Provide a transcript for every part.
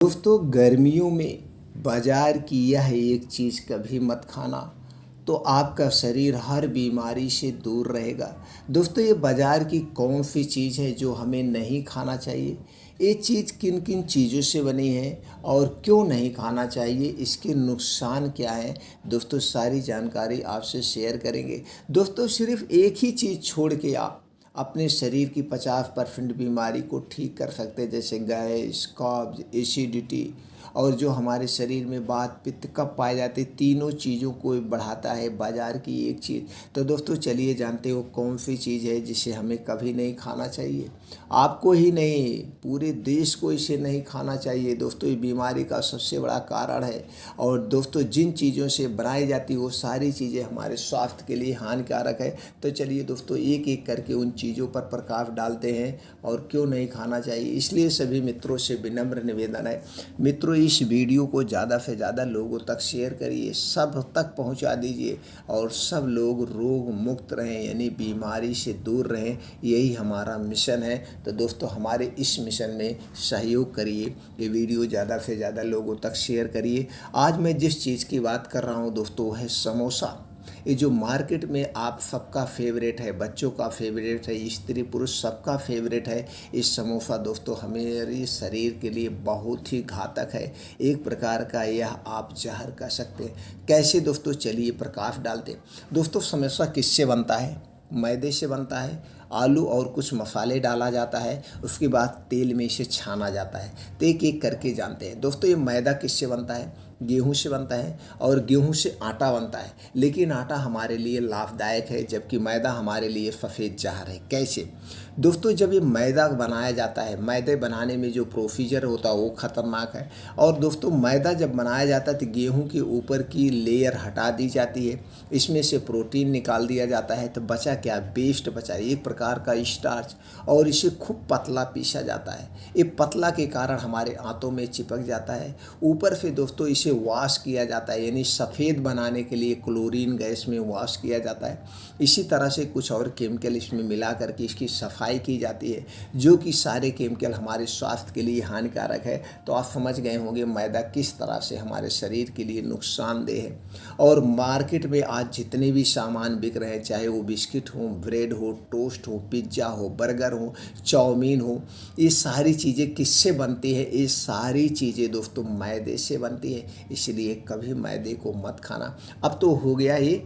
दोस्तों गर्मियों में बाजार की यह एक चीज़ कभी मत खाना तो आपका शरीर हर बीमारी से दूर रहेगा। दोस्तों ये बाजार की कौन सी चीज़ है जो हमें नहीं खाना चाहिए, ये चीज़ किन किन चीज़ों से बनी है और क्यों नहीं खाना चाहिए, इसके नुकसान क्या हैं, दोस्तों सारी जानकारी आपसे शेयर करेंगे। दोस्तों सिर्फ एक ही चीज़ छोड़ के आप अपने शरीर की 50% बीमारी को ठीक कर सकते हैं, जैसे गैस, कब्ज, एसिडिटी और जो हमारे शरीर में वात पित्त कफ पाए जाते, तीनों चीज़ों को बढ़ाता है बाजार की एक चीज़। तो दोस्तों चलिए जानते हो कौन सी चीज़ है जिसे हमें कभी नहीं खाना चाहिए। आपको ही नहीं, पूरे देश को इसे नहीं खाना चाहिए। दोस्तों ये बीमारी का सबसे बड़ा कारण है। और दोस्तों जिन चीज़ों से बनाई जाती वो सारी चीज़ें हमारे स्वास्थ्य के लिए हानिकारक है। तो चलिए दोस्तों एक एक करके उन चीज़ों पर प्रकाश डालते हैं और क्यों नहीं खाना चाहिए। इसलिए सभी मित्रों से विनम्र निवेदन है, मित्रों इस वीडियो को ज़्यादा से ज़्यादा लोगों तक शेयर करिए, सब तक पहुंचा दीजिए और सब लोग रोग मुक्त रहें, यानी बीमारी से दूर रहें, यही हमारा मिशन है। तो दोस्तों हमारे इस मिशन में सहयोग करिए, ये वीडियो ज़्यादा से ज़्यादा लोगों तक शेयर करिए। आज मैं जिस चीज़ की बात कर रहा हूँ दोस्तों वो है समोसा। ये जो मार्केट में आप सबका फेवरेट है, बच्चों का फेवरेट है, स्त्री पुरुष सबका फेवरेट है इस समोसा। दोस्तों हमारे शरीर के लिए बहुत ही घातक है, एक प्रकार का यह आप जहर कह सकते हैं। कैसे दोस्तों, चलिए प्रकाश डालते हैं। दोस्तों समोसा किससे बनता है? मैदे से बनता है, आलू और कुछ मसाले डाला जाता है, उसके बाद तेल में इसे छाना जाता है। तो एक एक करके जानते हैं। दोस्तों ये मैदा किससे बनता है? गेहूं से बनता है और गेहूं से आटा बनता है, लेकिन आटा हमारे लिए लाभदायक है जबकि मैदा हमारे लिए सफ़ेद जहर है। कैसे? दोस्तों जब ये मैदा बनाया जाता है, मैदे बनाने में जो प्रोसीजर होता है वो ख़तरनाक है। और दोस्तों मैदा जब बनाया जाता है तो गेहूं के ऊपर की लेयर हटा दी जाती है, इसमें से प्रोटीन निकाल दिया जाता है, तो बचा क्या? वेस्ट बचा, एक प्रकार का स्टार्च, और इसे खूब पतला पीसा जाता है। ये पतला के कारण हमारे आंतों में चिपक जाता है। ऊपर से दोस्तों इसे वॉश किया जाता है, यानी सफ़ेद बनाने के लिए क्लोरीन गैस में वॉश किया जाता है। इसी तरह से कुछ और केमिकल इसमें मिला करके इसकी सफाई की जाती है, जो कि सारे केमिकल हमारे स्वास्थ्य के लिए हानिकारक है। तो आप समझ गए होंगे मैदा किस तरह से हमारे शरीर के लिए नुकसानदेह है। और मार्केट में आज जितने भी सामान बिक रहे हैं, चाहे वो बिस्किट हो, ब्रेड हो, टोस्ट हो, पिज्ज़ा हो, बर्गर हो, चाउमीन हो, ये सारी चीज़ें किससे बनती है? ये सारी चीज़ें दोस्तों मैदे से बनती है, इसलिए कभी मैदे को मत खाना। अब तो हो गया ये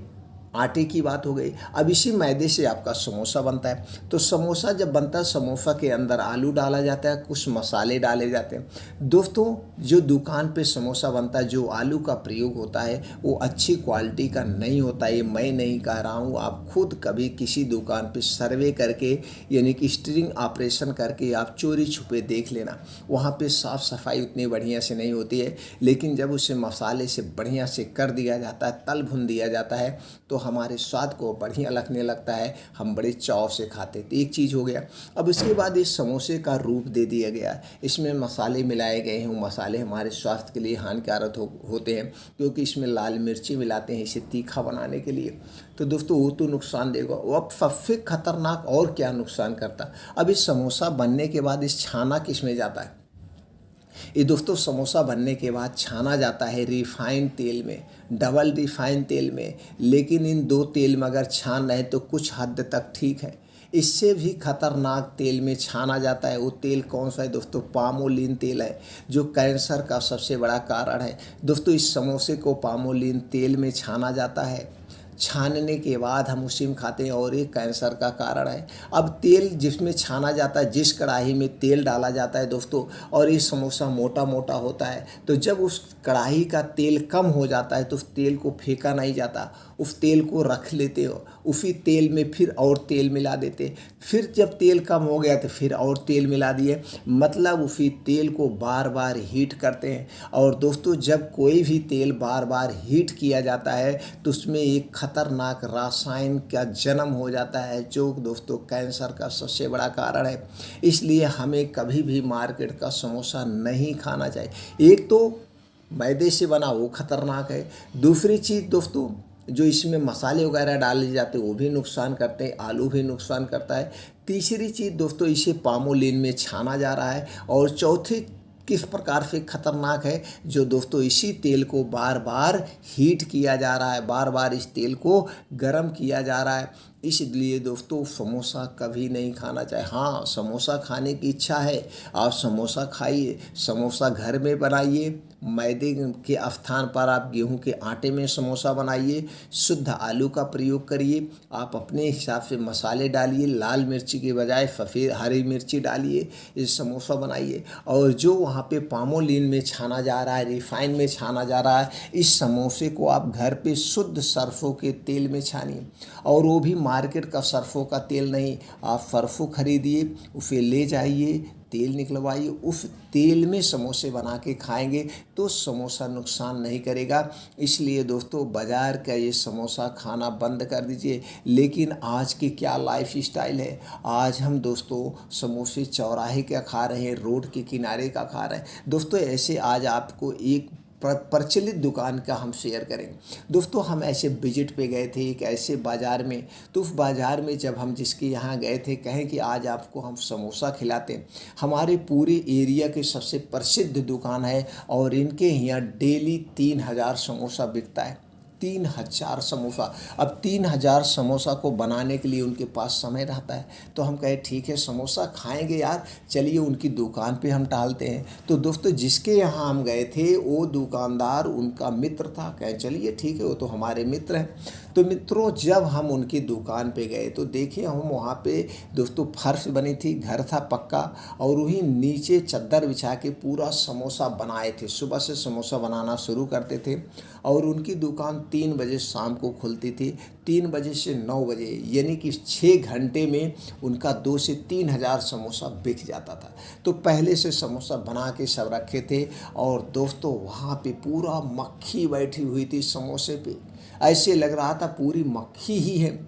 आटे की बात हो गई, अब इसी मैदे से आपका समोसा बनता है। तो समोसा जब बनता है, समोसा के अंदर आलू डाला जाता है, कुछ मसाले डाले जाते हैं। दोस्तों जो दुकान पे समोसा बनता है, जो आलू का प्रयोग होता है वो अच्छी क्वालिटी का नहीं होता है। ये मैं नहीं कह रहा हूँ, आप खुद कभी किसी दुकान पे सर्वे करके, यानी कि स्ट्रिंग ऑपरेशन करके आप चोरी छुपे देख लेना, वहाँ पे साफ़ सफाई उतनी बढ़िया से नहीं होती है। लेकिन जब उसे मसाले से बढ़िया से कर दिया जाता है, तल भुन दिया जाता है, तो हमारे स्वाद को बढ़िया लगने लगता है, हम बड़े चाव से खाते। तो एक चीज़ हो गया। अब इसके बाद इस समोसे का रूप दे दिया गया, इसमें मसाले मिलाए गए हैं। मसाले हमारे स्वास्थ्य के लिए हानिकारक होते हैं, क्योंकि इसमें लाल मिर्ची मिलाते हैं इसे तीखा बनाने के लिए। तो दोस्तों वो तो नुकसान देगा, वो अब सबसे खतरनाक और क्या नुकसान करता। अब इस समोसा बनने के बाद इस छाना किस में जाता है? ये दोस्तों समोसा बनने के बाद छाना जाता है रिफाइंड तेल में, डबल रिफाइंड तेल में। लेकिन इन दो तेल में अगर छान रहे तो कुछ हद तक ठीक है, इससे भी खतरनाक तेल में छाना जाता है। वो तेल कौन सा है दोस्तों? पामोलिन तेल है, जो कैंसर का सबसे बड़ा कारण है। दोस्तों इस समोसे को पामोलिन तेल में छाना जाता है, छानने के बाद हम उसी में खाते हैं और ये कैंसर का कारण है। अब तेल जिसमें छाना जाता है, जिस कढ़ाई में तेल डाला जाता है दोस्तों, और ये समोसा मोटा मोटा होता है, तो जब उस कढ़ाई का तेल कम हो जाता है तो उस तेल को फेंका नहीं जाता, उस तेल को रख लेते हो, उसी तेल में फिर और तेल मिला देते, फिर जब तेल कम हो गया तो फिर और तेल मिला दिए, मतलब उसी तेल को बार बार हीट करते हैं। और दोस्तों जब कोई भी तेल बार बार हीट किया जाता है तो उसमें एक खतरनाक रासायन का जन्म हो जाता है, जो दोस्तों कैंसर का सबसे बड़ा कारण है। इसलिए हमें कभी भी मार्केट का समोसा नहीं खाना चाहिए। एक तो मैदे से बना वो खतरनाक है, दूसरी चीज़ दोस्तों जो इसमें मसाले वगैरह डाले जाते हैं वो भी नुकसान करते हैं, आलू भी नुकसान करता है। तीसरी चीज़ दोस्तों इसे पामोलिन में छाना जा रहा है। और चौथी किस प्रकार से खतरनाक है, जो दोस्तों इसी तेल को बार बार हीट किया जा रहा है, बार बार इस तेल को गर्म किया जा रहा है। इसलिए दोस्तों समोसा कभी नहीं खाना चाहिए। हाँ, समोसा खाने की इच्छा है, आप समोसा खाइए, समोसा घर में बनाइए, मैदे के स्थान पर आप गेहूं के आटे में समोसा बनाइए, शुद्ध आलू का प्रयोग करिए, आप अपने हिसाब से मसाले डालिए, लाल मिर्ची के बजाय सफ़ेद हरी मिर्ची डालिए, इस समोसा बनाइए। और जो वहाँ पे पामोलिन में छाना जा रहा है, रिफाइन में छाना जा रहा है, इस समोसे को आप घर पे शुद्ध सरसों के तेल में छानिए, और वो भी मार्केट का सरसों का तेल नहीं, आप सरसों खरीदिए, उसे ले जाइए, तेल निकलवाइए, उस तेल में समोसे बना के खाएंगे तो समोसा नुकसान नहीं करेगा। इसलिए दोस्तों बाज़ार का ये समोसा खाना बंद कर दीजिए। लेकिन आज की क्या लाइफ स्टाइल है, आज हम दोस्तों समोसे चौराहे का खा रहे हैं, रोड के किनारे का खा रहे हैं। दोस्तों ऐसे आज आपको एक प्रचलित दुकान का हम शेयर करेंगे। दोस्तों हम ऐसे विजिट पे गए थे एक ऐसे बाज़ार में, तो उस बाज़ार में जब हम जिसके यहाँ गए थे, कहें कि आज आपको हम समोसा खिलाते हैं। हमारे पूरे एरिया के सबसे प्रसिद्ध दुकान है और इनके यहाँ डेली 3000 समोसा बिकता है। 3000 समोसा। अब 3000 समोसा को बनाने के लिए उनके पास समय रहता है, तो हम कहे ठीक है समोसा खाएंगे यार, चलिए उनकी दुकान पे हम टहलते हैं। तो दोस्तों जिसके यहाँ हम गए थे वो दुकानदार उनका मित्र था, कहे चलिए ठीक है वो तो हमारे मित्र हैं। तो मित्रों जब हम उनकी दुकान पे गए तो देखे हम वहाँ पे दोस्तों फर्श बनी थी, घर था पक्का, और वहीं नीचे चद्दर बिछा के पूरा समोसा बनाए थे। सुबह से समोसा बनाना शुरू करते थे और उनकी दुकान 3 बजे शाम को खुलती थी, 3 बजे से 9 बजे, यानी कि 6 घंटे में उनका 2 से 3000 समोसा बिक जाता था। तो पहले से समोसा बना के सब रखे थे और दोस्तों वहाँ पे पूरा मक्खी बैठी हुई थी समोसे पे, ऐसे लग रहा था पूरी मक्खी ही है।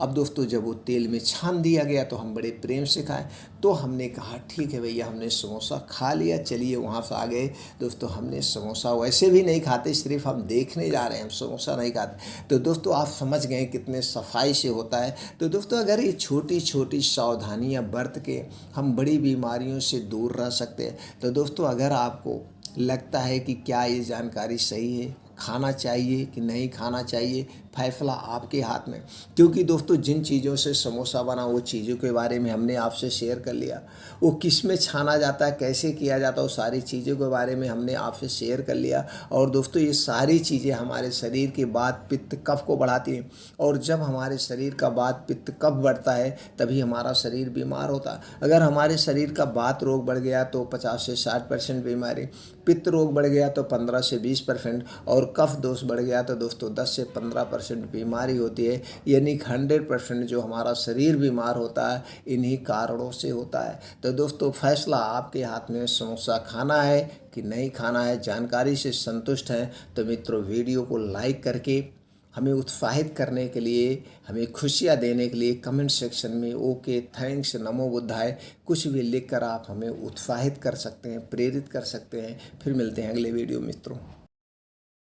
अब दोस्तों जब वो तेल में छान दिया गया तो हम बड़े प्रेम से खाए, तो हमने कहा ठीक है भैया, हमने समोसा खा लिया, चलिए वहाँ से आ गए। दोस्तों हमने समोसा वैसे भी नहीं खाते, सिर्फ हम देखने जा रहे हैं, हम समोसा नहीं खाते। तो दोस्तों आप समझ गए कितने सफाई से होता है। तो दोस्तों अगर ये छोटी छोटी सावधानियाँ बरत के हम बड़ी बीमारियों से दूर रह सकते हैं, तो दोस्तों अगर आपको लगता है कि क्या ये जानकारी सही है, खाना चाहिए कि नहीं खाना चाहिए, फैसला आपके हाथ में। क्योंकि दोस्तों जिन चीज़ों से समोसा बना वो चीज़ों के बारे में हमने आपसे शेयर कर लिया, वो किस में छाना जाता है, कैसे किया जाता है, वो सारी चीज़ों के बारे में हमने आपसे शेयर कर लिया। और दोस्तों ये सारी चीज़ें हमारे शरीर के वात पित्त कफ को बढ़ाती हैं, और जब हमारे शरीर का वात पित्त कफ बढ़ता है तभी हमारा शरीर बीमार होता है। अगर हमारे शरीर का वात रोग बढ़ गया तो 50 से 60% बीमारी, पित्त रोग बढ़ गया तो 15 से 20%, और कफ दोष बढ़ गया तो दोस्तों 10 से 15% बीमारी होती है। यानी 100% जो हमारा शरीर बीमार होता है इन्हीं कारणों से होता है। तो दोस्तों फैसला आपके हाथ में, समोसा खाना है कि नहीं खाना है। जानकारी से संतुष्ट हैं तो मित्रों वीडियो को लाइक करके हमें उत्साहित करने के लिए, हमें खुशियाँ देने के लिए कमेंट सेक्शन में ओके, थैंक्स, नमो बुद्धाय कुछ भी लिखकर आप हमें उत्साहित कर सकते हैं, प्रेरित कर सकते हैं। फिर मिलते हैं अगले वीडियो मित्रों।